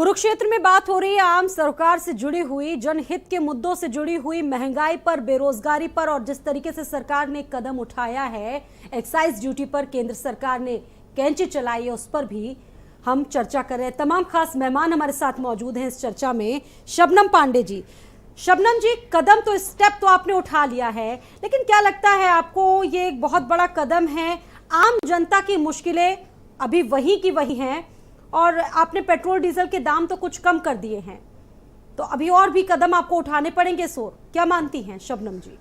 कुरुक्षेत्र में बात हो रही है आम सरकार से जुड़ी हुई, जनहित के मुद्दों से जुड़ी हुई, महंगाई पर, बेरोजगारी पर, और जिस तरीके से सरकार ने कदम उठाया है एक्साइज ड्यूटी पर, केंद्र सरकार ने कैंची चलाई है, उस पर भी हम चर्चा कर रहे हैं। तमाम खास मेहमान हमारे साथ मौजूद हैं इस चर्चा में। शबनम पांडे जी, शबनम जी, कदम तो, स्टेप तो आपने उठा लिया है, लेकिन क्या लगता है आपको ये एक बहुत बड़ा कदम है? आम जनता की मुश्किलें अभी वही की वही हैं और आपने पेट्रोल डीजल के दाम तो कुछ कम कर दिए हैं, तो अभी और भी कदम आपको उठाने पड़ेंगे। सोर, क्या मानती हैं शबनम जी?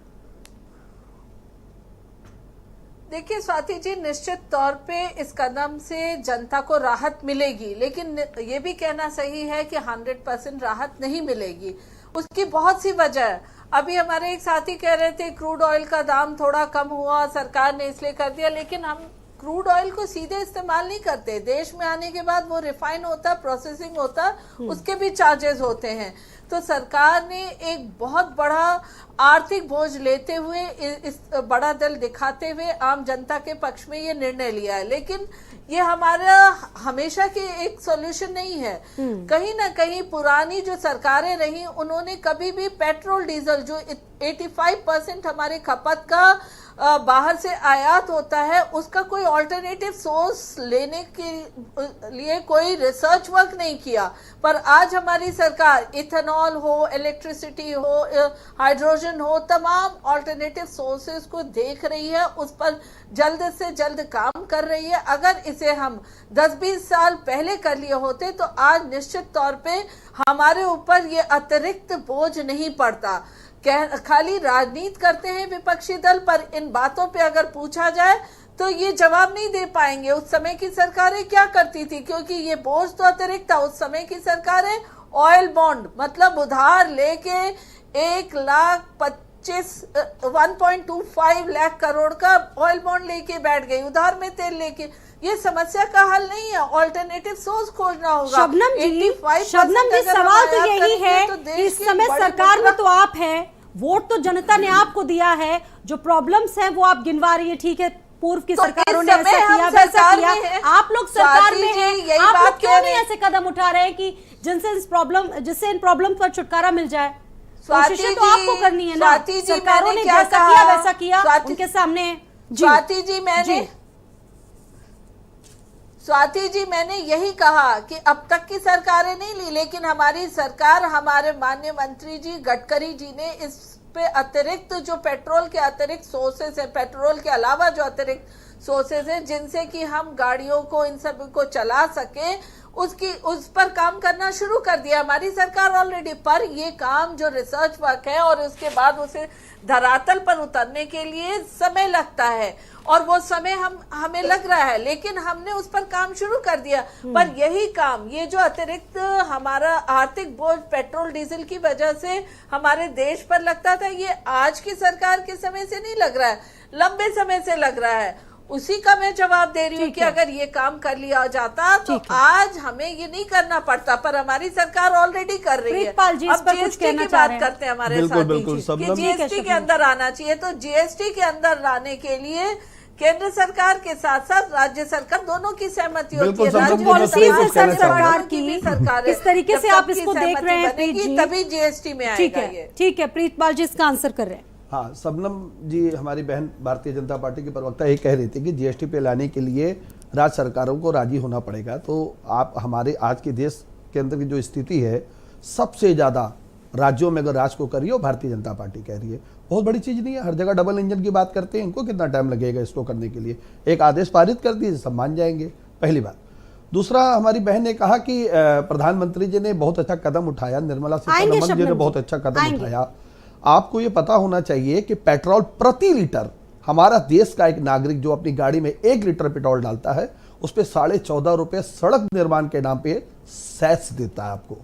देखिए स्वाति जी, निश्चित तौर पे इस कदम से जनता को राहत मिलेगी, लेकिन ये भी कहना सही है कि 100% राहत नहीं मिलेगी। उसकी बहुत सी वजह है। अभी हमारे एक साथी कह रहे थे क्रूड ऑयल का दाम थोड़ा कम हुआ, सरकार ने इसलिए कर दिया, लेकिन हम क्रूड ऑयल को सीधे इस्तेमाल नहीं करते। देश में आने के बाद वो रिफाइन होता, प्रोसेसिंग होता, उसके भी चार्जेस होते हैं। तो सरकार ने एक बहुत बड़ा आर्थिक बोझ लेते हुए, इस बड़ा दिल दिखाते हुए आम जनता के पक्ष में ये निर्णय लिया है, लेकिन ये हमारा हमेशा की एक सॉल्यूशन नहीं है। कहीं ना कहीं पुरानी जो सरकारें रही, उन्होंने कभी भी पेट्रोल डीजल, जो 85% हमारे खपत का बाहर से आयात होता है, उसका कोई ऑल्टरनेटिव सोर्स लेने के लिए कोई रिसर्च वर्क नहीं किया। पर आज हमारी सरकार इथेनॉल हो, इलेक्ट्रिसिटी हो, हाइड्रोजन हो, तमाम ऑल्टरनेटिव सोर्सेज को देख रही है, उस पर जल्द से जल्द काम कर रही है। अगर इसे हम 10-20 साल पहले कर लिए होते तो आज निश्चित तौर पे हमारे ऊपर ये अतिरिक्त बोझ नहीं पड़ता। खाली राजनीति करते हैं विपक्षी दल, पर इन बातों पे अगर पूछा जाए तो ये जवाब नहीं दे पाएंगे उस समय की सरकारें क्या करती थी, क्योंकि ये बोझ तो अतिरिक्त था। उस समय की सरकारें ऑयल बॉन्ड, मतलब उधार लेके 1.25 लाख करोड़ का ऑयल बॉन्ड लेके बैठ गई, उधार में तेल लेके। ये समस्या का हल नहीं है, ऑल्टरनेटिव सोर्स खोजना होगा। शबनम जी, सवाल तो यही है तो इस समय सरकार में तो आप हैं, वोट तो जनता ने आपको दिया है, जो प्रॉब्लम्स हैं वो आप गिनवा रही है। ठीक है, पूर्व की सरकारों ने ऐसा किया, वैसा किया, आप लोग सरकार में हैं, आप लोग क्यों नहीं ऐसे कदम उठा रहे हैं कि जिससे इन प्रॉब्लम पर छुटकारा मिल जाए? कोशिशें तो आपको करनी है ना। सरकारों ने जैसा किया वैसा किया, उनके सामने। स्वाति जी, मैंने यही कहा कि अब तक की सरकारें नहीं ली, लेकिन हमारी सरकार, हमारे माननीय मंत्री जी गडकरी जी ने इस पे अतिरिक्त जो पेट्रोल के अतिरिक्त सोर्सेज है, पेट्रोल के अलावा जो अतिरिक्त सोर्सेज है जिनसे कि हम गाड़ियों को, इन सब को चला सके, उस पर काम करना शुरू कर दिया हमारी सरकार ऑलरेडी। पर ये काम जो रिसर्च वर्क है और उसके बाद उसे धरातल पर उतरने के लिए समय लगता है, और वो समय हमें लग रहा है, लेकिन हमने उस पर काम शुरू कर दिया। पर यही काम, ये जो अतिरिक्त हमारा आर्थिक बोझ पेट्रोल डीजल की वजह से हमारे देश पर लगता था, ये आज की सरकार के समय से नहीं लग रहा है, लंबे समय से लग रहा है। उसी का मैं जवाब दे रही हूँ कि अगर ये काम कर लिया जाता तो आज हमें ये नहीं करना पड़ता, पर हमारी सरकार ऑलरेडी कर रही है। अब जीएसटी की बात करते हैं हमारे साथ कि जीएसटी के अंदर आना चाहिए, तो जीएसटी के अंदर लाने के लिए केंद्र सरकार के साथ साथ राज्य सरकार दोनों की सहमति होती है। सरकार की सरकार किस तरीके से आप इसको देख रहे हैं, तभी जीएसटी में आएगा ये। ठीक है, प्रीतपाल जी इसका आंसर कर रहे हैं। हाँ, शबनम जी, हमारी बहन भारतीय जनता पार्टी की प्रवक्ता ये कह रही थी कि जीएसटी पे लाने के लिए राज्य सरकारों को राजी होना पड़ेगा। तो आप, हमारे आज के देश के अंदर की जो स्थिति है, सबसे ज़्यादा राज्यों में अगर राज को करिए, भारतीय जनता पार्टी कह रही है। बहुत बड़ी चीज़ नहीं है, हर जगह डबल इंजन की बात करते हैं, इनको कितना टाइम लगेगा इसको करने के लिए? एक आदेश पारित कर दिए, सब मान जाएंगे, पहली बात। दूसरा, हमारी बहन ने कहा कि प्रधानमंत्री जी ने बहुत अच्छा कदम उठाया, निर्मला सीतारमण जी ने बहुत अच्छा कदम उठाया। आपको ये पता होना चाहिए कि पेट्रोल प्रति लीटर, हमारा देश का एक नागरिक जो अपनी गाड़ी में 1 लीटर पेट्रोल डालता है, उस पर 14.5 रुपये सड़क निर्माण के नाम पे सेस देता है आपको।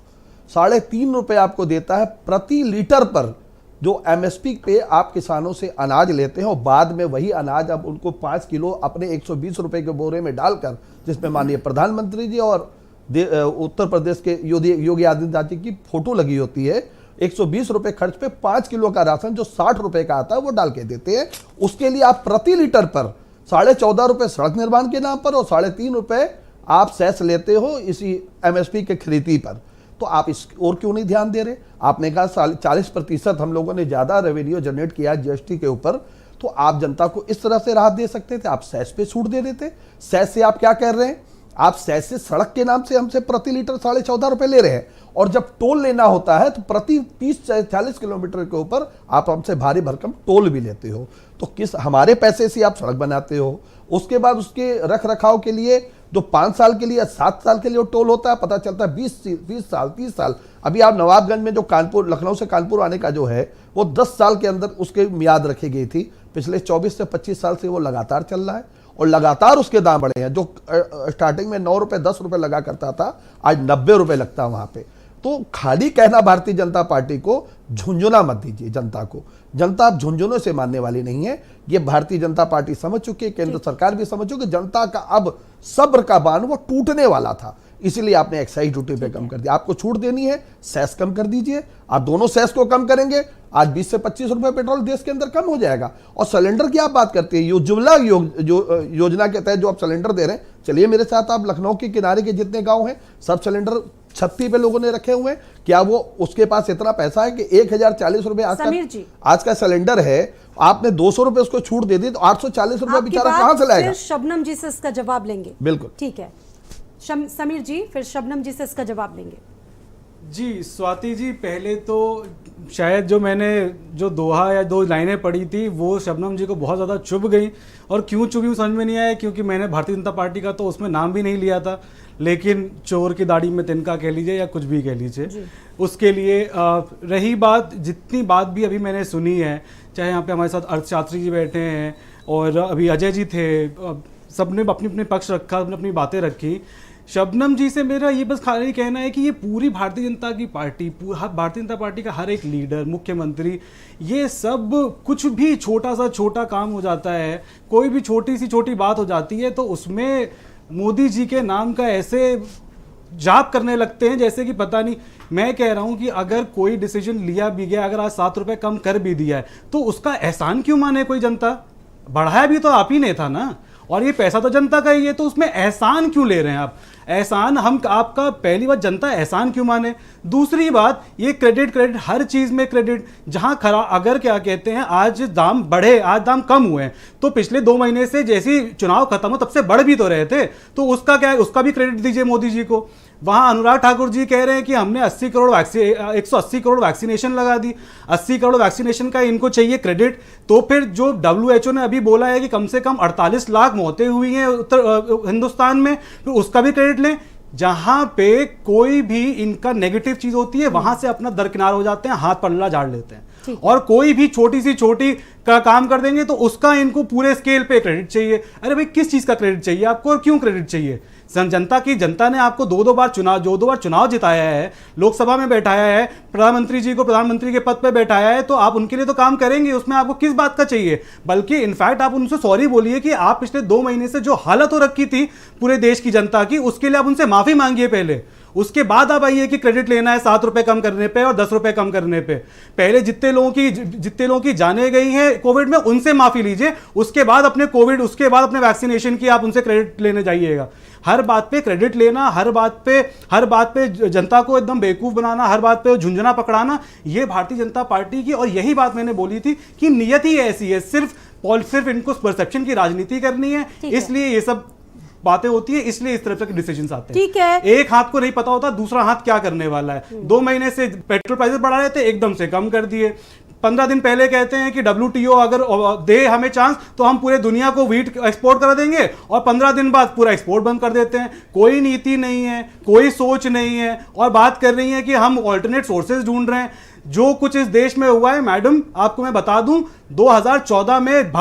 3.5 रुपये आपको देता है प्रति लीटर पर, जो एमएसपी पे आप किसानों से अनाज लेते हैं, और बाद में वही अनाज अब उनको 5 किलो अपने 120 रुपये के बोरे में डालकर, जिसमें माननीय प्रधानमंत्री जी और उत्तर प्रदेश के योगी आदित्यनाथ जी की फोटो लगी होती है, 120 रुपये खर्च पे 5 किलो का राशन जो 60 रुपये का आता है वो डाल के देते हैं। उसके लिए आप प्रति लीटर पर 14.5 रुपये सड़क निर्माण के नाम पर और 3.5 रुपये आप सेस लेते हो इसी एमएसपी के खरीदी पर, तो आप इस और क्यों नहीं ध्यान दे रहे? आपने कहा 40% हम लोगों ने ज्यादा रेवेन्यू जनरेट किया जीएसटी के ऊपर, तो आप जनता को इस तरह से राहत दे सकते थे, आप सेस पे छूट दे देते। सेस से आप क्या कर रहे हैं? आप सेस से सड़क के नाम से हमसे प्रति लीटर 14.5 रुपए ले रहे हैं, और जब टोल लेना होता है तो प्रति 30-40 किलोमीटर के ऊपर आप हमसे भारी भरकम टोल भी लेते हो। तो किस हमारे पैसे से आप सड़क बनाते हो, उसके बाद उसके रख रखाव के लिए जो 5 साल के लिए 7 साल के लिए टोल होता है, पता चलता है 20 साल 30 साल। अभी आप नवाबगंज में जो कानपुर, लखनऊ से कानपुर आने का जो है वो 10 साल के अंदर उसके मियाद रखी गई थी। पिछले 24 से 25 साल से वो लगातार चल रहा है और लगातार उसके दाम बढ़े हैं। जो स्टार्टिंग में 9 रुपए 10 रुपए लगा करता था, आज 90 रुपए लगता है वहां पे। तो खाली कहना भारतीय जनता पार्टी को झुंझुना मत दीजिए जनता को। जनता अब झुंझुनों से मानने वाली नहीं है, ये भारतीय जनता पार्टी समझ चुकी है, केंद्र सरकार भी समझ चुकी है। जनता का अब सब्र का बांध वो टूटने वाला था, इसलिए आपने एक्साइज ड्यूटी पे कम कर दिया। आपको छूट देनी है, सेस कम कर दीजिए। आप दोनों सेस को कम करेंगे, आज 20 से 25 रुपए पेट्रोल देश के अंदर कम हो जाएगा। और सिलेंडर की आप बात करते हैं, उज्ज्वला योजना के तहत जो आप सिलेंडर दे रहे हैं, चलिए मेरे साथ आप लखनऊ के किनारे के जितने गांव हैं सब सिलेंडर छत्ती पे लोगों ने रखे हुए हैं। क्या वो उसके पास इतना पैसा है कि 1040 रुपए आज का सिलेंडर है, आपने 200 रुपए उसको छूट दे दी, तो 840 रुपए बेचारा कहां से लाएगा? शबनम जी से इसका जवाब लेंगे। बिल्कुल ठीक है समीर जी, फिर शबनम जी से इसका जवाब लेंगे। जी स्वाति जी, पहले तो शायद जो मैंने जो दोहा या 2 लाइनें पढ़ी थी वो शबनम जी को बहुत ज़्यादा चुभ गई, और क्यों चुभी समझ में नहीं आया, क्योंकि मैंने भारतीय जनता पार्टी का तो उसमें नाम भी नहीं लिया था, लेकिन चोर की दाढ़ी में तिनका कह लीजिए या कुछ भी कह लीजिए, उसके लिए रही बात। जितनी बात भी अभी मैंने सुनी है, चाहे यहाँ पे हमारे साथ अर्थशास्त्री जी बैठे हैं और अभी अजय जी थे, सबने अपनी अपने पक्ष रखा, सबने अपनी बातें रखी। शबनम जी से मेरा ये बस खाली कहना है कि ये पूरी भारतीय जनता की पार्टी, भारतीय जनता पार्टी का हर एक लीडर, मुख्यमंत्री, ये सब कुछ भी छोटा सा छोटा काम हो जाता है, कोई भी छोटी सी छोटी बात हो जाती है तो उसमें मोदी जी के नाम का ऐसे जाप करने लगते हैं जैसे कि पता नहीं। मैं कह रहा हूं कि अगर कोई डिसीजन लिया भी गया, अगर आज 7 रुपए कम कर भी दिया है, तो उसका एहसान क्यों माने कोई जनता? बढ़ाया भी तो आप ही ने था ना, और ये पैसा तो जनता का ही है, तो उसमें एहसान क्यों ले रहे हैं आप? एहसान हम आपका, पहली बात जनता एहसान क्यों माने? दूसरी बात ये क्रेडिट हर चीज में क्रेडिट, जहां खरा अगर क्या कहते हैं आज दाम बढ़े, आज दाम कम हुए हैं, तो पिछले 2 महीने से जैसे चुनाव खत्म हो तब से बढ़ भी तो रहे थे, तो उसका क्या है, उसका भी क्रेडिट दीजिए मोदी जी को। वहां अनुराग ठाकुर जी कह रहे हैं कि हमने 180 करोड़ वैक्सीनेशन लगा दी, 80 करोड़ वैक्सीनेशन का इनको चाहिए क्रेडिट। तो फिर जो WHO ने अभी बोला है कि कम से कम 48 लाख मौतें हुई हैं हिंदुस्तान में, तो उसका भी क्रेडिट लें। जहां पे कोई भी इनका नेगेटिव चीज होती है वहां से अपना दरकिनार हो जाते हैं, हाथ पल्ला झाड़ लेते हैं, और कोई भी छोटी सी छोटी का काम कर देंगे तो उसका इनको पूरे स्केल पे क्रेडिट चाहिए। अरे भाई किस चीज का क्रेडिट चाहिए आपको और क्यों क्रेडिट चाहिए? जनता ने आपको 2 बार चुनाव जिताया है, लोकसभा में बैठाया है, प्रधानमंत्री जी को प्रधानमंत्री के पद पे बैठाया है, तो आप उनके लिए तो काम करेंगे, उसमें आपको किस बात का चाहिए? बल्कि इनफैक्ट आप उनसे सॉरी बोलिए कि आप पिछले 2 महीने से जो हालत हो रखी थी पूरे देश की जनता की, उसके लिए आप उनसे माफी मांगिए पहले, उसके बाद आप आइए कि क्रेडिट लेना है 7 रुपए कम करने पे और 10 रुपए कम करने पे। पहले जितने लोगों की जाने गई हैं कोविड में उनसे माफी लीजिए, उसके बाद अपने वैक्सीनेशन की आप उनसे क्रेडिट लेने जाइएगा। हर बात पे क्रेडिट लेना, हर बात पे जनता को एकदम बेवकूफ बनाना, हर बात पे झुंझुना पकड़ाना, ये भारतीय जनता पार्टी की, और यही बात मैंने बोली थी कि नियत ही ऐसी है, सिर्फ इनको परसेप्शन की राजनीति करनी है, इसलिए ये सब बातें होती है, इसलिए इस तरह के डिसीजंस आते हैं। ठीक है, एक हाथ को नहीं पता होता दूसरा हाथ क्या करने वाला है। 2 महीने से पेट्रोल प्राइसेस बढ़ा रहे थे, एकदम से कम कर दिए। 15 दिन पहले कहते हैं कि WTO अगर दे हमें चांस तो हम पूरे दुनिया को व्हीट एक्सपोर्ट कर देंगे, और 15 दिन बाद पूरा एक्सपोर्ट बंद कर देते हैं। कोई नीति नहीं है, कोई सोच नहीं है, और बात कर रही है कि हम ऑल्टरनेट सोर्सेज ढूंढ रहे हैं। जो कुछ इस देश में हुआ है मैडम, आपको मैं बता दूं, 2014 में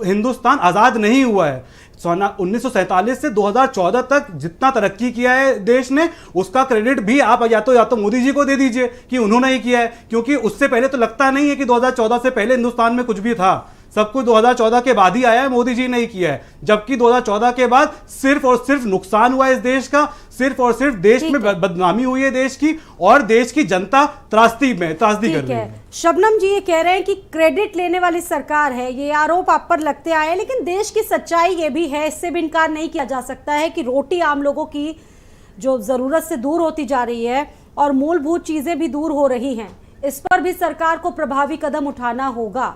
हिंदुस्तान आजाद नहीं हुआ है। 1947 से 2014 तक जितना तरक्की किया है देश ने, उसका क्रेडिट भी आप या तो मोदी जी को दे दीजिए कि उन्होंने ही किया है, क्योंकि उससे पहले तो लगता नहीं है कि 2014 से पहले हिंदुस्तान में कुछ भी था। सब कुछ 2014 के बाद ही आया है, मोदी जी ने ही किया है। जबकि 2014 के बाद सिर्फ और सिर्फ नुकसान हुआ है इस देश का, सिर्फ और सिर्फ देश में बदनामी हुई है देश की, और देश की जनता त्रासदी कर रही है। शबनम जी ये कह रहे हैं कि क्रेडिट लेने वाली सरकार है, ये आरोप आप पर लगते आए हैं, लेकिन देश की सच्चाई ये भी है, इससे भी इनकार नहीं किया जा सकता है कि रोटी आम लोगों की जो जरूरत से दूर होती जा रही है और मूलभूत चीजें भी दूर हो रही हैं। इस पर भी सरकार को प्रभावी कदम उठाना होगा।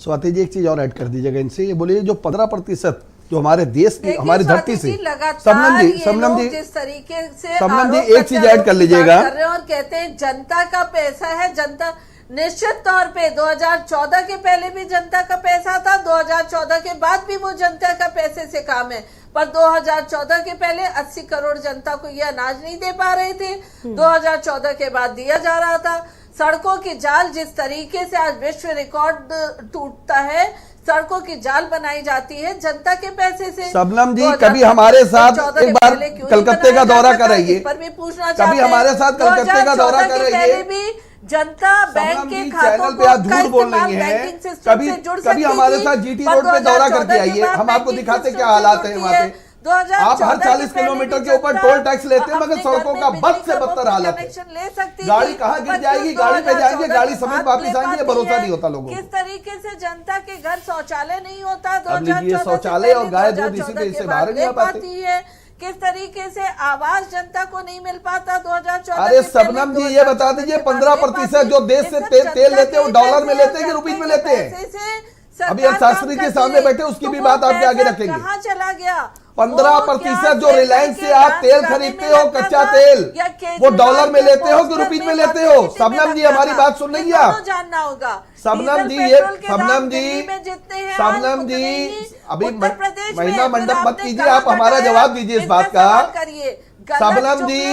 स्वाति जी एक चीज और ऐड कर दीजिएगा इनसे, ये बोलिए जो 15% जो हमारे देश की हमारी धरती से, सबनम जी जिस तरीके से सबनम जी एक चीज ऐड कर लीजिएगा, कर रहे हैं और कहते हैं जनता का पैसा है, जनता निश्चित तौर पे 2014 के पहले भी जनता का पैसा था, 2014 के बाद भी वो जनता का पैसे से काम है, पर 2014 के पहले 80 करोड़ जनता को ये अनाज नहीं दे पा रहे थे, 2014 के बाद दिया जा रहा था। सड़कों की जाल जिस तरीके से आज विश्व रिकॉर्ड टूटता है, सड़कों की जाल बनाई जाती है जनता के पैसे से। सबनम जी कभी हमारे साथ एक बार कलकत्ते का दौरा कराइए, पर भी पूछना कभी हमारे साथ कलकत्ते का दौरा कराइए। जनता बैंक के खातों चैनल पे आप झूठ बोल रही हैं, कभी हमारे साथ जीटी रोड पे दौरा करके आइए, हम आपको दिखाते क्या हालात है वहाँ पे। आप हर 40 किलोमीटर के ऊपर टोल टैक्स लेते हैं, मगर सड़कों का बद से बदतर हालत है। गाड़ी कहाँ गिर जाएगी, गाड़ी पे जाएंगे, गाड़ी समेत वापस आएंगे, भरोसा नहीं होता लोगों को। किस तरीके से जनता के घर शौचालय नहीं होता, अब लीजिए शौचालय और गाय दूध इसी से बाहर नहीं आ पाती है। किस तरीके से आवास जनता को नहीं मिल पाता 2014। अरे सबनम जी ये बता दीजिए 15% जो देश से तेल लेते हैं वो डॉलर में लेते हैं कि रुपीज में लेते हैं? अभी अर्थशास्त्री के सामने बैठे उसकी भी बात आपके आगे रखेंगे। कहाँ चला गया? 15% जो रिलायंस से आप तेल खरीदते हो, कच्चा तेल, वो डॉलर में लेते हो कि रुपीज में लेते हो? सबनम जी हमारी बात सुन रही है आप? जानना होगा सबनम जी, ये सबनम जी अभी महिला मंडप मत कीजिए, आप हमारा जवाब दीजिए इस बात का। सबनम जी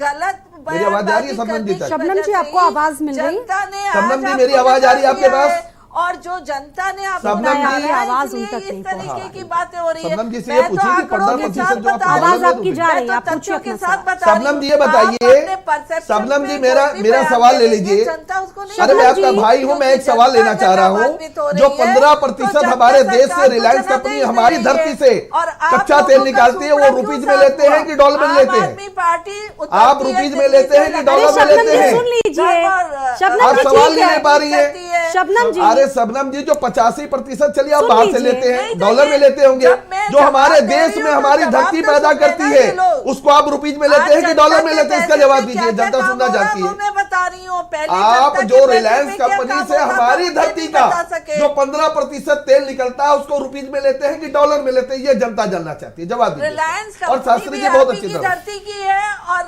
गलत मेरी आवाज आ रही है? सबनम जी तक, शबनम जी आपको आवाज मिल रही? सबनम जी मेरी आवाज आ रही है आपके पास? और जो जनता ने आपको आवाज उन तक इस नहीं तरीके की बातें हो रही है। सबनम जी से ये पूछिए कि 15% जो आवाज आपकी जा रही है, आप पूछिए अपने साथ। सबनम जी ये बताइए, सबनम जी मेरा सवाल ले लीजिए। अरे मैं आपका भाई हूँ, मैं एक सवाल लेना चाह रहा हूँ। जो 15% हमारे देश से रिलायंस कंपनी हमारी धरती से कच्चा तेल निकालती है, वो रुपीज में लेते हैं कि डॉलर में लेते हैं? आप रुपीज में लेते हैं कि डॉलर में लेते हैं? सुन लीजिए, आप सवाल नहीं ले पा रही है शबनम जी। अरे सबनम जी जो 85% चलिए आप बाहर से लेते हैं, डॉलर में लेते होंगे, जो हमारे देश में हमारी धरती पैदा करती है उसको आप रुपीज में लेते हैं कि डॉलर में लेते हैं? इसका जवाब दीजिए, जनता सुनना चाहती है। मैं बता रही हूँ आप जो रिलायंस कंपनी से हमारी धरती का जो 15% तेल निकलता है उसको रुपीज में लेते हैं कि डॉलर में लेते हैं? ये जनता जानना चाहती है, जवाब दीजिए। रिलायंस और शास्त्री जी बहुत अच्छी तरह धरती की है और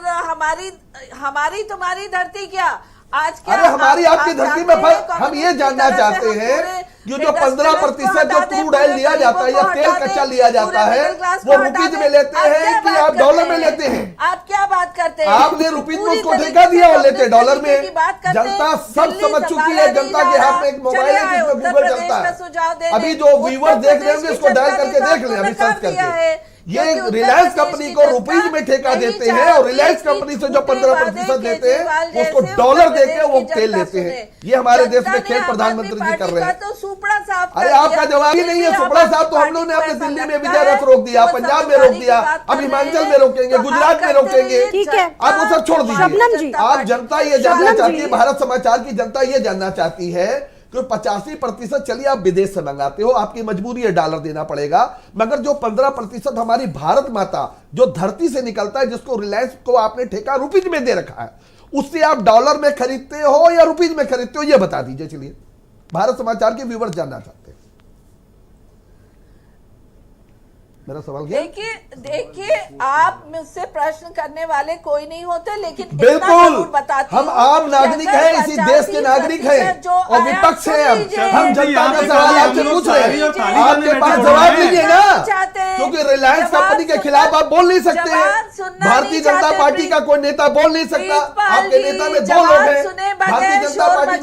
हमारी तुम्हारी धरती क्या आज क्या? अरे हमारी आपकी धरती में हम ये जानना चाहते हैं कि जो 15% जो क्रूड ऑयल लिया जाता है या तेल कच्चा लिया जाता है वो रुपीज में लेते हैं कि आप डॉलर में लेते हैं? आप क्या बात करते हैं? आपने रुपीज में उसको ठेका दिया और लेते डॉलर में। जनता सब समझ चुकी है, जनता के हाथ में एक मोबाइल है जिसमें गूगल चलता है। अभी जो व्यूअर देख रहे होंगे इसको डायल करके देख लें, अभी सर्च करके। ये रिलायंस कंपनी को रुपीज में ठेका देते हैं और रिलायंस कंपनी से जो 15% लेते हैं उसको डॉलर देके वो तेल लेते हैं। ये हमारे देश में खेल प्रधानमंत्री जी कर रहे हैं। अरे आपका जवाब ही नहीं है। सुपड़ा साहब तो हम लोग ने अपने दिल्ली में विजय रथ रोक दिया, पंजाब में रोक दिया, अब हिमाचल में रोकेंगे, गुजरात में रोकेंगे। ठीक है, आप वो सब छोड़ दीजिए। आप जनता ये जानना चाहती है, भारत समाचार की जनता ये जानना चाहती है कि 85% चलिए आप विदेश से मंगाते हो, आपकी मजबूरी है, डॉलर देना पड़ेगा, मगर जो 15% हमारी भारत माता जो धरती से निकलता है, जिसको रिलायंस को आपने ठेका रुपीज में दे रखा है, उससे आप डॉलर में खरीदते हो या रुपीज में खरीदते हो? ये बता दीजिए। चलिए भारत समाचार के व्यूअर्स जानना चाहते हैं। मेरा सवाल क्या? देखिए आप मुझसे प्रश्न करने वाले कोई नहीं होते, लेकिन बिल्कुल हम आम नागरिक हैं, इसी देश के नागरिक हैं और विपक्ष हैं। हम जनता का सवाल आपसे पूछ रहे हैं, आपके पास जवाब दीजिए ना, क्योंकि रिलायंस कंपनी के खिलाफ आप बोल नहीं सकते हैं। भारतीय जनता पार्टी का कोई नेता बोल नहीं सकता। आपके नेता में 2 लोग हैं भारतीय जनता पार्टी,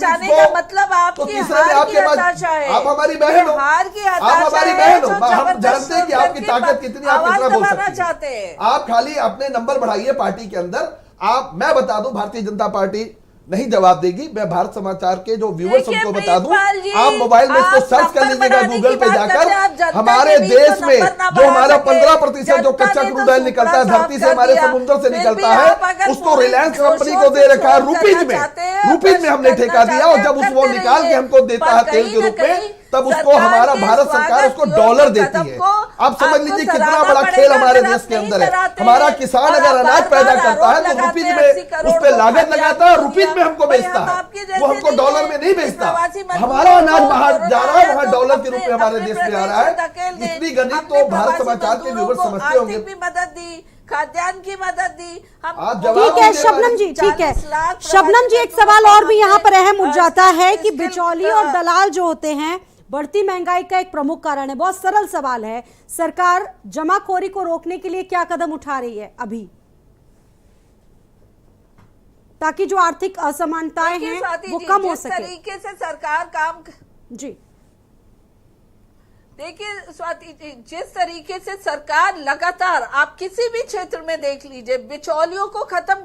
मतलब तो तीसरे में आपके पास, आप हमारी बहन हो, आप हमारी बहन हो। हम जानते हैं कि आपकी ताकत कितनी, आप कितना बोल सकते हैं। आप खाली अपने नंबर बढ़ाइए पार्टी के अंदर। आप मैं बता दूं, भारतीय जनता पार्टी नहीं जवाब देगी। मैं भारत समाचार के जो व्यूअर्स देखिए उनको बता दूं, प्रीतपाल जी, आप मोबाइल में इसको आप सर्च कर नंबर लीजिएगा बनाने गूगल की पे बात करते हैं, आप जाकर। जनता हमारे के बीच देश तो में नंबर ना जो बढ़ा हमारा सके। 15% जो जनता कच्चा ने क्रूड तो ऑयल निकलता है सुपड़ा धरती से, साफ हमारे कर दिया। समुद्र से फिर निकलता भी है, आप अगर उसको पूरी रिलायंस जोशों कंपनी को से दे रखा है शोध रुपीज करना में। चाहते हैं, रुपीज में हमने करना ठेका दिया, और चाहते जब हैं, उस वो करते निकाल के रहिए। हमको देता पर है तेल कहीं के ना रूप में, कहीं तब उसको सरकार हमारा के भारत सरकार स्वागत उसको योग्य डॉलर देती कदम है। को आप समझ आपको लीजिए कितना सराहना बड़ा पड़ेगा खेल हमारे अगर देश आप के नहीं अंदर है। सराहते हमारा हैं किसान और अगर आप अनाज बार-बार पैदा करता है आरोप तो लगाते रुपीज हैं, में 80 करोड़ उस पे को लागत खाद्यान्न लगाता है और को रुपीज दिया। में हमको भाई बेचता हम है, आपके जैसे वो हमको नहीं डॉलर हैं। में नहीं बेचता। प्रवासी मजदूरों हमारा अनाज को बाहर कोरोना जा रहा है, आया वहाँ तो डॉलर के रूप में हमारे अपने देश में आ प्रदेश रहा से है। धकेल दें। इतनी गणित अपने तो भारत प्रवासी समाचार के मजदूरों व्यूअर को समझते होंगे। आर्थिक भी मदद दी, खाद्यान्न की मदद दी। हम आप जवाब ठीक है दीजिए शबनम जी, ठीक है 40 लाख शबनम जी, एक प्रवासी सवाल और भी यहाँ पर अहम उठ मजदूरों जाता है कि स्किल बिचौली और दलाल जो होते हैं बढ़ती महंगाई का एक प्रमुख कारण है। बहुत सरल सवाल है, सरकार जमाखोरी को रोकने के लिए क्या कदम उठा रही है अभी, ताकि जो आर्थिक असमानताएं देखिए हैं स्वाति वो जी, कम हो जिस सके। तरीके से सरकार काम जी देखिए स्वाति जी, जिस तरीके से सरकार लगातार आप किसी भी क्षेत्र में देख लीजिए बिचौलियों को खत्म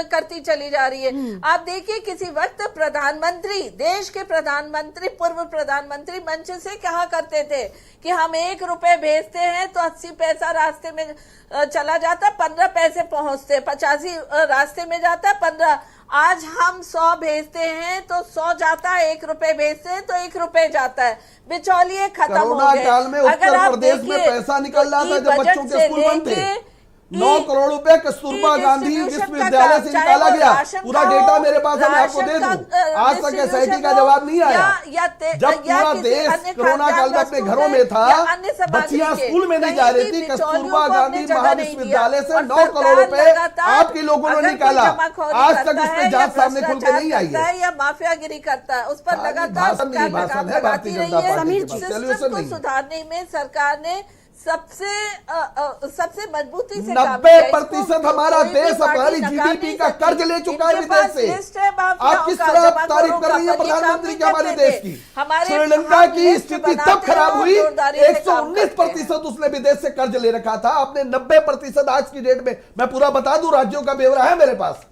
करती चली जा रही है। आप देखिए किसी वक्त प्रधानमंत्री, देश के प्रधानमंत्री, पूर्व प्रधानमंत्री मंच से कहा करते थे कि हम 1 रुपए भेजते हैं तो 80 पैसा रास्ते में चला जाता है, 15 पैसे पहुंचते, 85 रास्ते में जाता है, 15। आज हम 100 भेजते हैं तो 100 जाता है, 1 रुपए भेजते हैं तो 1 रुपए जाता है। बिचौलिए खत्म हो कोरोना गए। काल में अगर आप उत्तर प्रदेश में देखिए, पैसा निकल रहा था तो जब बच्चों के स्कूल बंद थे। 9 करोड़ रुपए कस्तूरबा गांधी विश्वविद्यालय से निकाला गया। पूरा डेटा मेरे पास है, मैं आपको दे दूं। आज तक एसआईटी का जवाब नहीं आया। जब पूरा देश कोरोना काल में अपने घरों में था, बच्चियां स्कूल में नहीं जा रही थी, कस्तूरबा गांधी महाविश्वविद्यालय से 9 करोड़ रुपए आपके लोगों ने निकाला। आज तक उसमें जांच सामने खुल के नहीं आई है। या माफियागिरी करता है, उस पर लगातार भाषण नहीं, भाषण है भारतीय जनता पार्टी के पास, सोल्यूशन नहीं। सुधारने में सरकार ने सबसे मजबूती से 90% हमारा देश हमारी जीडीपी का कर्ज ले चुका है विदेश से। आप किस तरह तारीफ कर रही है प्रधानमंत्री की हमारे देश की? श्रीलंका की स्थिति तब खराब हुई, 119% उसने विदेश से कर्ज ले रखा था। आपने 90% आज की डेट में, मैं पूरा बता दूं, राज्यों का ब्यौरा है मेरे पास,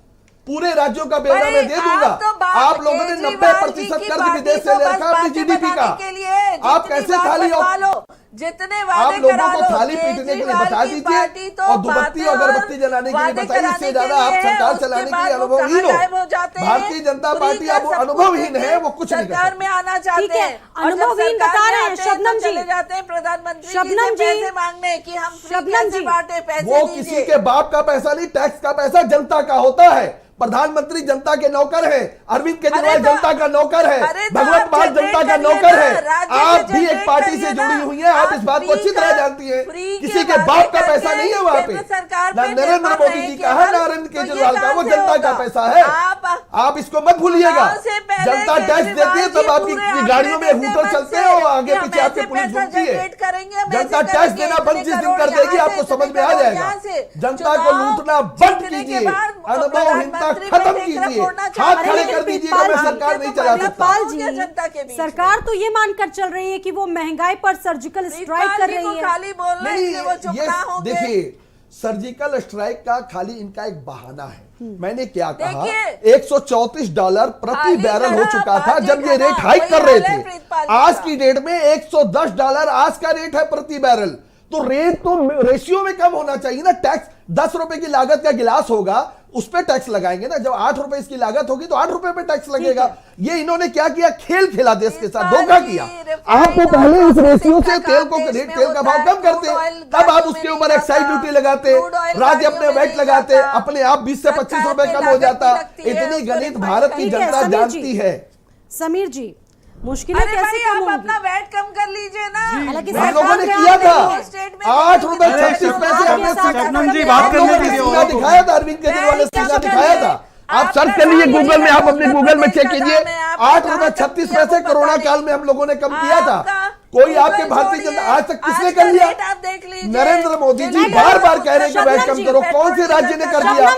पूरे राज्यों का ब्यौरा मैं दे दूंगा। आप लोगों ने 90% कर्ज विदेश से ले रखा अपनी जीडीपी का। आप कैसे थाली जितने आप लोगों को थाली पीटने के लिए बता दीजिए और दुबत्ती और अगरबत्ती जलाने के लिए बताइए। इससे ज्यादा आप सरकार चलाने के लिए अनुभवहीन हो। भारतीय जनता पार्टी अब अनुभवहीन है, वो कुछ नहीं सरकार में आना चाहते हैं, अनुभवहीन बता रहे हैं शबनम जी। चले जाते हैं प्रधानमंत्री शबनम जी पैसे मांगने कि हम शबनम जी बांटे पैसे, वो किसी के बाप का पैसा नहीं, टैक्स का पैसा जनता का होता है। प्रधानमंत्री जनता के नौकर है, अरविंद केजरीवाल जनता का नौकर है, भगवंत मान जनता का नौकर है। आप भी एक पार्टी से जुड़ी हुई हैं, आप इस बात को अच्छी तरह जानती हैं। किसी के बाप का पैसा नहीं है वहां पे, ना नरेंद्र मोदी जी का है ना अरविंद केजरीवाल का, वो जनता का पैसा है। आप इसको मत भूलिएगा। जनता टैक्स देती है तब आपकी गाड़ियों में हूटर चलते हैं और आगे पीछे आपकी पुलिस घूमती है। जनता टैक्स देना बंद जिस दिन कर देगी आपको समझ में आ जाएगा। जनता को लूटना बंद कीजिए, अनुभवहीनता खत्म कीजिए, हाथ खड़े कर दीजिए। मैं सरकार नहीं चला सकता। पाल जी, सरकार तो ये मानकर चल रही है कि वो महंगाई पर सर्जिकल स्ट्राइक कर रही है। खाली बोलना है कि वो चुप ना होंगे। देखिए, सर्जिकल स्ट्राइक का खाली इनका एक बहाना है। मैंने क्या कहा, $134 प्रति बैरल हो चुका था जब ये रेट हाइक कर रहे थे। आज की डेट में $110 आज का रेट है प्रति बैरल। तो रेट तो रेशियो में कम होना चाहिए ना। टैक्स 10 रुपए की लागत का गिलास होगा, उस पे टैक्स लगाएंगे ना। जब 8 रुपए इसकी लागत होगी तो 8 रुपए पे टैक्स लगेगा। ये इन्होंने क्या किया, खेल खेला देश के साथ, धोखा किया। आप तो पहले इस रेशियो से तेल का भाव कम करते, तब आप उसके ऊपर एक्साइज ड्यूटी लगाते, राज्य अपने वैट लगाते, अपने आप 20 से 25 रुपए कम हो जाता। इतनी गणित भारत की जनता जानती है। समीर जी, मुश्किलें कैसे कम होंगी? अपना वैट कम कर लीजिए ना। हालांकि हम लोगों ने किया था 8 रुपए 36 पैसे हमने शबनम जी बात करने दीजिए। दिखाया था, अरविंद केजरीवाल ने सीधा दिखाया था। आप सर्च कर लीजिए गूगल में, आप अपने गूगल में चेक कीजिए। 8 रुपए 36 पैसे कोरोना काल में हम लोगों ने कम किया था। कोई आपके भारतीय जनता आज तक किसने कर लिया? नरेंद्र मोदी जी बार बार कह रहे हैं कि वैट कम करो। कौन से राज्य ने कर दिया?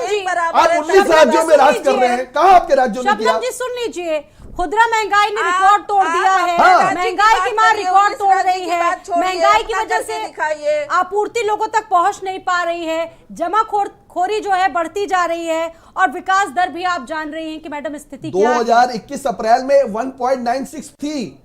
आप 19 राज्यों में राज कर रहे हैं, कहां आपके राज्यों ने किया? शबनम जी सुन लीजिए, खुदरा महंगाई ने रिकॉर्ड तोड़ दिया है, हाँ। महंगाई की मार रिकॉर्ड तोड़ रही है, महंगाई की वजह से दिखाइए आपूर्ति लोगों तक पहुंच नहीं पा रही है, जमाखोरी जो है बढ़ती जा रही है, और विकास दर भी आप जान रही हैं कि मैडम स्थिति क्या है। 2021 अप्रैल में 1.96 थी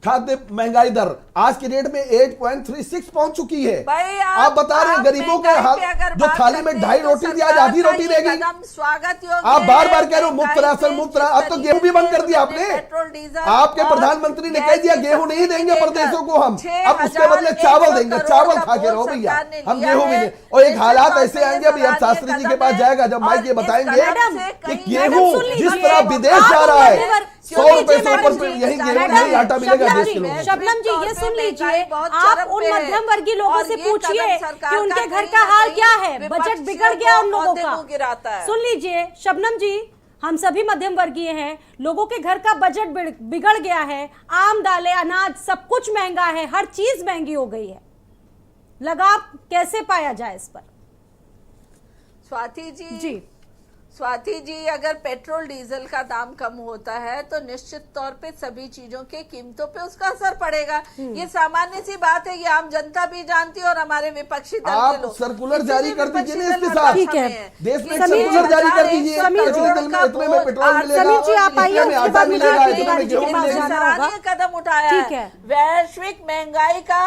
खाद्य महंगाई दर, आज की डेट में 8.36 पहुंच चुकी है। भाई आप बता रहे हैं गरीबों के हाल, जो थाली में 2.5 रोटी थी आज आधी रोटी रह गई। स्वागत योग्य आप बार बार है। कह रहे हो मुफ्त राशन मुफ्त राशन, अब तो गेहूं भी बंद कर दिया आपने। पेट्रोल डीजल आपके और प्रधानमंत्री ने कह दिया गेहूं नहीं देंगे लेकर प्रदेशों को हम, 6,000 अब उसके बदले चावल देंगे, चावल खा के रहो सरकार भैया, ने हम लिया गेहूं भी है। नहीं। और एक हालात निश्चित ऐसे तौर पे आएंगे अभी सरकार शास्त्री ये जी के कदम पास है। जाएगा, जब माइक और ये इस बताएंगे कदम से कि कहीं गेहूं सुन लीजिए, जिस तरह विदेश आप जा रहा है, मध्यवर्ग- 100 रुपए से ऊपर पे यही गेहूं यही आटा मिलेगा देश के लोगों को। शबनम जी ये सुन लीजिए, बहुत आप चरम उन पे है। मध्यम वर्गीय लोगों और से ये पूछिए कदम सरकार कि उनके का घर कहीं का ना हाल कहीं क्या है, बजट विपक्षियों बिगड़ गया उन को लोगों औंधे का। मुंह गिराता है। सुन लीजिए शबनम जी, हम सभी मध्यम वर्गीय हैं, लोगों के घर का बजट बिगड़ गया है, आम दालें अनाज सब कुछ महंगा है, हर चीज महंगी हो गई है, लगाव कैसे पाया जाए इस पर? स्वाति जी स्वाति जी, अगर पेट्रोल डीजल का दाम कम होता है तो निश्चित तौर पे सभी चीजों के कीमतों पे उसका असर पड़ेगा। ये सामान्य सी बात है, ये आम जनता भी जानती है और हमारे विपक्षी दल के आप लोग। सर्कुलर किसी जारी भी कर दीजिए विपक्षी ना दल इसके हर साथ। ठीक है। समय है। देश में ये सर्कुलर जारी कर दीजिए, समीर जी, इतने में पेट्रोल मिलेगा, समीर जी, आप आइए, इतने में उसके आटा बाद मुझे मिलेगा, आपकी इतने में बातचीत गेहूं के पास मिलेगा। जाना होगा। सराहनीय कदम उठाया ठीक है। है। वैश्विक महंगाई का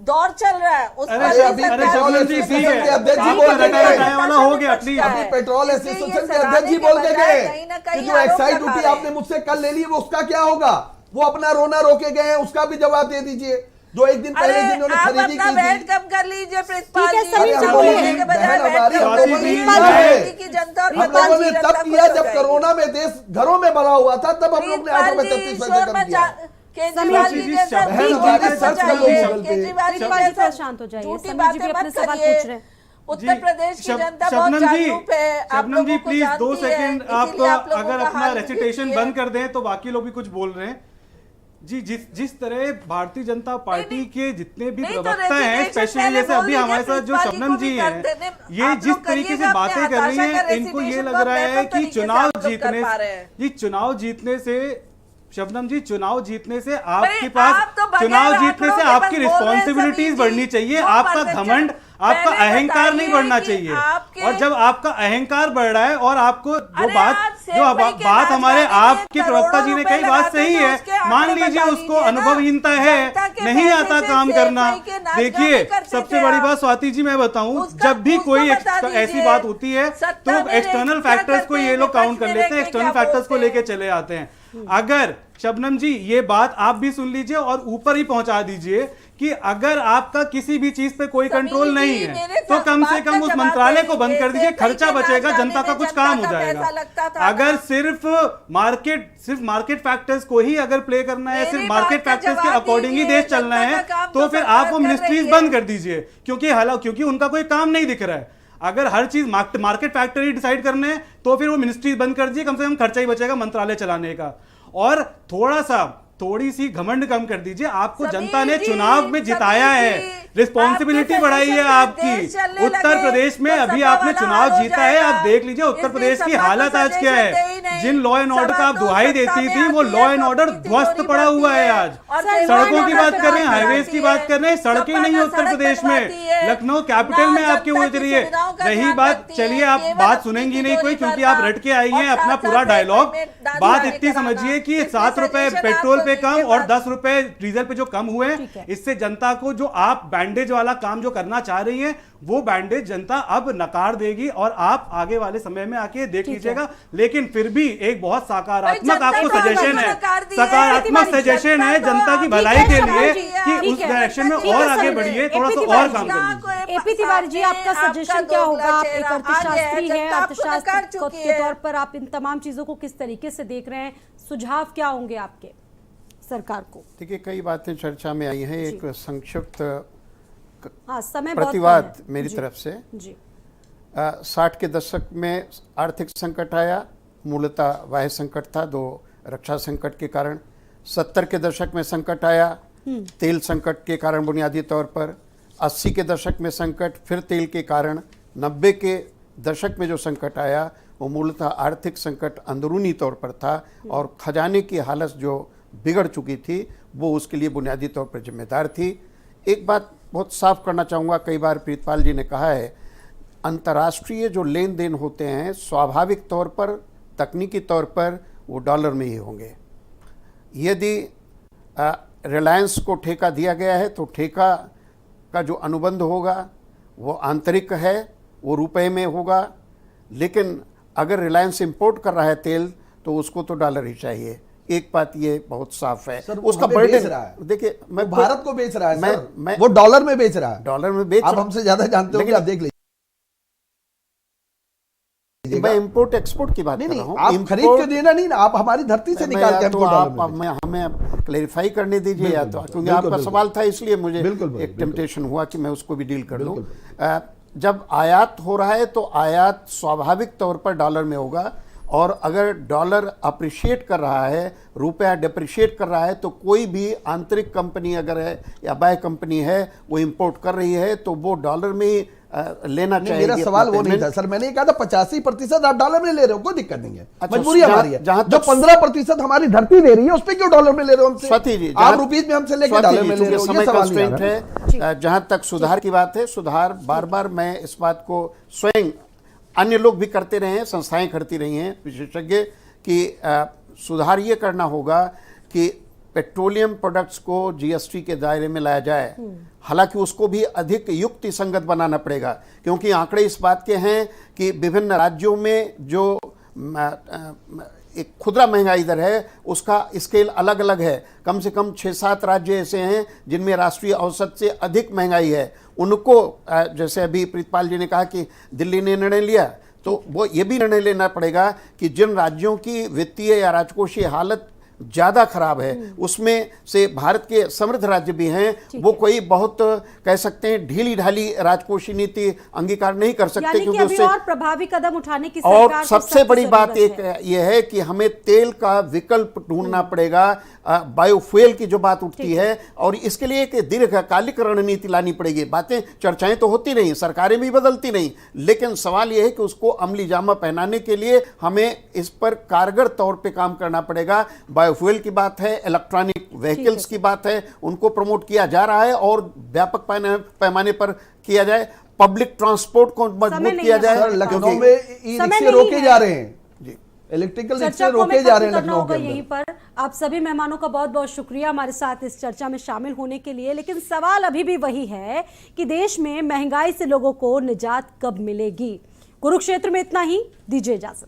दौर चल रहा है, उस अरे पर अरे भी अभी सरकार पेट्रोल शबनम जी, एसोसिएशन ठीक है। के अध्यक्ष जी आपका बोल के रटा गए, रटाया वाला हो गया, प्लीज। अभी पेट्रोल इसलिए ये एसोसिएशन के सराहनीय अध्यक्ष जी के बोल के बजाय गए कहीं ना कि कहीं जो आरोप एक्साइज लगा ड्यूटी रहे हैं। आपने मुझसे कल ले ली वो उसका क्या होगा, वो अपना रोना रोके गए हैं, उसका भी जवाब दे दीजिए। जो एक दिन पहले जिन्होंने आप खरीदी अपना की वेट थी, कम कर लीजिए प्रितपाल ठीक है, जी। समीर जी, हम बोलिए। बोलने के बजाय बहन वेट हमारी, कम हम कर लोगों ने लीजिए। किया है। की जनता और हम लोगों ने जनता तब खुश किया हो जब जाएगी। कोरोना में देश घरों में भरा हुआ था, तब हम लोग ने 8 रुपए 33 पैसे शोर कम मचा किया। केजरीवाल समीर जी जी, जैसा बहन ठीक हमारी है, सर्च बचाइए। कर लो गूगल पे। केजरीवाल जी प्रितपाल जी जैसा थोड़ा शांत हो जाइए, झूठी समीर जी भी बातें अपने मत सवाल करिए। पूछ रहे हैं। उत्तर प्रदेश की जनता बहुत शबनम जी, जागरूक है, आप शबनम लोगों जी को प्लीज 2 जानती है, सेकंड इसीलिए आप लोगों अगर का अपना हाल रेसिटेशन ये बंद है। कर दें तो बाकी लोग भी कुछ बोल रहे हैं जी। जिस तरह भारतीय जनता पार्टी के जितने भी नहीं तो प्रवक्ता हैं, resignation स्पेशली पहले जैसे अभी बोल हमारे दीजिए, साथ जो प्रितपाल जी शबनम को भी जी कर हैं, देने। ये आप जिस लोग तरीके से करिएगा बातें अपने कर रही हताशा हैं, का इनको ये resignation लग बहुत रहा है बेहतर कि तरीके से चुनाव आप लोग कर पा रहे हैं। चुनाव जीतने से शबनम जी, चुनाव जीतने से अरे आपके आप पास तो बगैर चुनाव जीतने आंकड़ों से के आपकी बस बोल रहे हैं रिस्पॉन्सिबिलिटीज समीर बढ़नी जी। चाहिए, वो आपका परसेंटेज घमंड, आपका पहले अहंकार नहीं बताइए बढ़ना कि चाहिए। आपके- और जब आपका अहंकार बढ़ रहा है और आपको जो अरे बात आज सेवई के बात हमारे राजधानी में आपके प्रवक्ता जी ने करोड़ों कही, बात रुपए सही लगाते है। थे, उसके आंकड़े मान लीजिए बता उसको दीजिए ना। अनुभवहीनता है, जनता के नहीं पैसे आता से काम सेवई करना। के नाच देखिए गाने करते सबसे थे बड़ी आप। बात स्वाति जी मैं बताऊं, उसका- जब भी उसको कोई बता ऐसी दीजिए। बात होती है सत्ता तो में एक्सटर्नल क्या फैक्टर्स को करते ये हैं, लोग काउंट कर विपक्ष में लेते हैं, रह के एक्सटर्नल क्या फैक्टर्स को बोलते लेके हैं। चले आते हैं। अगर शबनम जी ये बात आप भी सुन लीजिए और ऊपर ही पहुंचा दीजिए कि अगर आपका किसी भी चीज पे कोई समीर कंट्रोल जी, नहीं है मेरे तो साथ कम से बात कम का उस जवाब मंत्रालय दे को बंद कर दीजिए। दीजिए, खर्चा सेवई के बचेगा, नाच जनता का गाने कुछ में काम हो जनता का जाएगा। पैसा लगता था अगर ना। सिर्फ मार्केट फैक्टर्स को ही अगर प्ले करना है, मेरी सिर्फ बात मार्केट का फैक्टर्स के जवाब अकॉर्डिंग ही दीजिए, देश चलना जनता है का काम तो तो फिर सरकार आप वो कर मिनिस्ट्रीज रही बंद है। कर दीजिए, क्योंकि उनका कोई काम नहीं दिख रहा है। अगर हर चीज मार्केट फैक्टर ही डिसाइड करने हैं तो फिर वो मिनिस्ट्रीज बंद कर दीजिए, कम से कम खर्चा ही बचेगा मंत्रालय चलाने का। और थोड़ी सी घमंड कम कर दीजिए, आपको समीर जनता ने जी, चुनाव में जिताया समीर है, जी, रिस्पॉन्सिबिलिटी आपके बढ़ाई है सजेशन आपकी। से देश चलने उत्तर लगे प्रदेश में तो अभी सत्ता आपने वाला चुनाव हाल हो जीता है, जाएगा। आप देख लीजिए उत्तर इसलिए प्रदेश की सत्ता को हालत आज क्या सजेशन दे ही है। नहीं। जिन लॉ एंड ऑर्डर का आप सत्ता दुहाई में देती आती थी, वो है लॉ एंड तो ऑर्डर नीति ध्वस्त चोरी पड़ा बढ़ती हुआ है आज। और सड़कों की बात कर रहे हैं, सड़क हाईवेज की बात कर रहे हैं, सड़कें नहीं है उत्तर प्रदेश में। लखनऊ कैपिटल में आपके उलझ रही है। रही बात, चलिए आप बात सुनेंगी नहीं कोई, क्योंकि आप रट के आई हैं अपना पूरा डायलॉग। बात इतनी समझिए कि 7 रुपए पेट्रोल पे कम और 10 रुपए डीजल पे जो कम हुए, ठीक है। इससे जनता को जो आप बैंडेज वाला काम जो करना चाह रही हैं, वो बैंडेज जनता अब नकार देगी और आप आगे वाले समय में आके देख लीजिएगा। लेकिन फिर भी एक बहुत सकारात्मक जनता आपको को सजेशन है, नकार दिया है। सकारात्मक सजेशन है जनता की भलाई के लिए कि ठीक उस है। डायरेक्शन में ठीक है, और आगे समझे। बढ़िए, थोड़ा एपी सा और तिवारी काम जी, कर लीजिए। एपी तिवारी जी, आपका सजेशन क्या होगा? आप एक अर्थशास्त्री हैं, अर्थशास्त्र के तौर पर आप इन तमाम चीजों को किस तरीके से देख रहे हैं? सुझाव क्या होंगे आपके सरकार को? देखिए, कई बातें चर्चा में आई हैं। एक संक्षिप्त हाँ, समय बहुत प्रतिवाद कम है। मेरी जी, तरफ से। जी 60 के दशक में आर्थिक संकट आया, मूलतः बाह्य संकट था, 2 रक्षा संकट के कारण। 70 के दशक में संकट आया, तेल संकट के कारण बुनियादी तौर पर। 80 के दशक में संकट, फिर तेल के कारण। 90 के दशक में जो संकट आया वो मूलतः आर्थिक संकट अंदरूनी तौर पर था और खजाने की हालत जो बिगड़ चुकी थी वो उसके लिए बुनियादी तौर पर जिम्मेदार थी। एक बात बहुत साफ करना चाहूँगा, कई बार प्रीतपाल जी ने कहा है, अंतर्राष्ट्रीय जो लेन देन होते हैं स्वाभाविक तौर पर, तकनीकी तौर पर वो डॉलर में ही होंगे। यदि रिलायंस को ठेका दिया गया है तो ठेका का जो अनुबंध होगा वो आंतरिक है, वो रुपए में होगा, लेकिन अगर रिलायंस इंपोर्ट कर रहा है तेल तो उसको तो डॉलर ही चाहिए। एक बात ये बहुत साफ है। सर, उसका हमें बेच बर्डन रहा है। देखिए, मैं भारत को बेच रहा है सर, मैं वो डॉलर में बेच रहा है। डॉलर में बेच आप हमसे ज्यादा जानते हो, आप देख लीजिए। मैं इंपोर्ट एक्सपोर्ट की बात नहीं कर रहा नहीं, हूँ। आप खरीद के देना नहीं ना, आप हमारी धरती से निकाल के तो हमको आप डॉलर में बेचो। हमें क्लेरिफाई करने दीजिए, या तो क्योंकि बिल्कुल, आपका बिल्कुल। सवाल था इसलिए मुझे बिल्कुल, एक टेम्पटेशन हुआ कि मैं उसको भी डील कर लूं। बिल्कुल। जब आयात हो रहा है तो आयात स्वाभाविक तौर पर डॉलर में होगा, और अगर डॉलर अप्रिशिएट कर रहा है, रुपया डिप्रिशिएट कर रहा है, तो कोई भी आंतरिक कंपनी अगर है या बाह्य कंपनी है वो इंपोर्ट कर रही है तो वो डॉलर में ही लेना चाहिए। मेरा सवाल वो नहीं था सर, मैंने कहा था 85% आप डॉलर में ले रहे हो, कोई दिक्कत नहीं है, मजबूरी हमारी है। जो 15% हमारी धरती दे रही है उस पे क्यों डॉलर में ले रहे हो हमसे? स्वाति जी, आप रुपीज में हमसे लेके डॉलर में ले रहे हो, ये सवाल नहीं आ रहा है। जहां तक सुधार की बात है, सुधार बार बार मैं इस बात को स्वयं, अन्य लोग भी करते रहे हैं, संस्थाएं करती रही हैं विशेषज्ञ, कि सुधार ये करना होगा कि पेट्रोलियम प्रोडक्ट्स को जीएसटी के दायरे में लाया जाए। हालांकि उसको भी अधिक युक्ति संगत बनाना पड़ेगा, क्योंकि आंकड़े इस बात के हैं कि विभिन्न राज्यों में जो एक खुदरा महंगाई दर है उसका स्केल अलग अलग है। कम से कम 6-7 राज्य ऐसे हैं जिनमें राष्ट्रीय औसत से अधिक महंगाई है। उनको जैसे अभी प्रीतपाल जी ने कहा कि दिल्ली ने निर्णय लिया, तो वो ये भी निर्णय लेना पड़ेगा कि जिन राज्यों की वित्तीय या राजकोषीय हालत ज़्यादा खराब है उसमें से भारत के समृद्ध राज्य भी हैं, वो कोई बहुत कह सकते हैं ढीली ढाली राजकोषीय नीति अंगीकार नहीं कर सकते, क्योंकि अभी उससे और प्रभावी कदम उठाने की और सरकार को सबसे सख्त बड़ी बात जरूरत एक ये है कि हमें तेल का विकल्प ढूंढना पड़ेगा। बायोफ्यूल की जो बात उठती है, और इसके लिए एक दीर्घकालिक रणनीति लानी पड़ेगी। बातें चर्चाएं तो होती नहीं, सरकारें भी बदलती नहीं, लेकिन सवाल यह है कि उसको अमली जामा पहनाने के लिए हमें इस पर कारगर तौर पे काम करना पड़ेगा। बायोफ्यूल की बात है, इलेक्ट्रॉनिक व्हीकल्स की बात है, उनको प्रमोट किया जा रहा है और व्यापक पैमाने पर किया जाए। पब्लिक ट्रांसपोर्ट को मजबूत किया जाए। सर, लखनऊ में ई रिक्शे रोके जा रहे हैं, इलेक्ट्रिकल रिक्शे रोके जा रहे हैं लखनऊ के यहीं पर। आप सभी मेहमानों का बहुत बहुत शुक्रिया हमारे साथ इस चर्चा में शामिल होने के लिए। लेकिन सवाल अभी भी वही है कि देश में महंगाई से लोगों को निजात कब मिलेगी। कुरुक्षेत्र में इतना ही, दीजिए इजाजत।